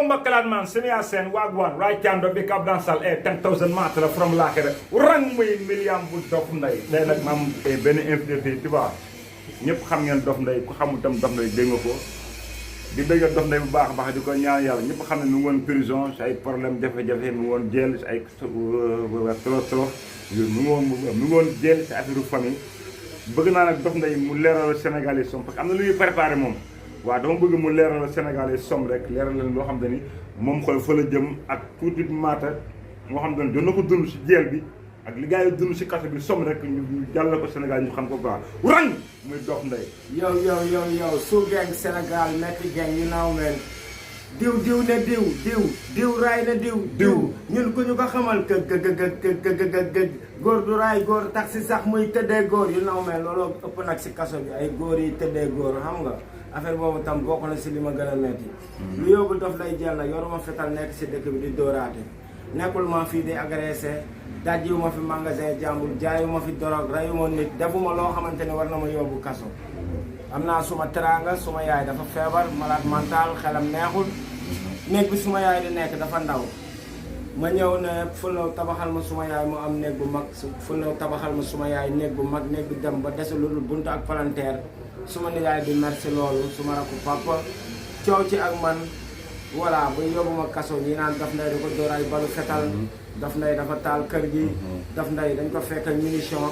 Bomba Clan man, Senior Sen, Wagwan, right hand of the Cap Dansal, 10,000 metres from Lakere, rang muy million bu Dof Ndeye. Tey nag maam benn invité tu vois ñëpp xam ngeen Dof Ndeye ku xamul tam Dof Ndeye dégg nga ko di bëgg Dof Ndeye bu baax a baax di ko ñaan yàlla ñëpp xam ne mu ngi woon prison si ay problème jafe-jafe mu ngi woon jël si ay trop mu ngi woon jël si affaire famille bëgg naa nag Dof Ndeye mu leeral Sénégal yi som parce que am na lu ñuy préparé moom. waaw dama bëgg mu leeral Sénégal yi som rek leeral leen loo xam te ni moom xool fa la jëm ak tuuti maata moo xam te ni doon na ko dund si jeel bi ak li gars yi dund si kaso bi som rek ñu jàll ko Sénégal ñu xam ko quoi rang muy Dof Ndeye. yow su gang Sénégal metti gang you know man diw ne diw raay na diw ñun ku ñu ko xamal góor du raay góor tax si sax muy tëddee góor you know man looloo ëpp nag si kaso bi ay góor yi tëddee góor xam nga affaire boobu tam bokk na si li ma gën a metti lu yóbbu Dof Ndeye jël na yoruma fetal nekk si dëkk bi di dóoraate nekkul ma fii di agressé dajjiwuma fi magasin jàmbur jaayuma fi dorog rayuma nit defuma loo xamante ne war na ma yóbbu kaso am naa suma teraanga suma yaay dafa feebar malade mental xelam neexul néeg bi suma yaay di nekk dafa ndaw ma ñëw ne Fulnaw tabaxal ma suma yaay mu am néeg bu mag Fulnaw tabaxal ma suma yaay néeg bu mag néeg bi dem ba dese lu dul buntu ak palanteer suma nijaay di merci loolu suma rakku papa coow ci ak man voilà ba yóbbu ma kaso ñi naan Dof Ndeye da ko dóor ay balu fetal Dof Ndeye dafa taal kër gi Dof Ndeye dañ ko fekk munition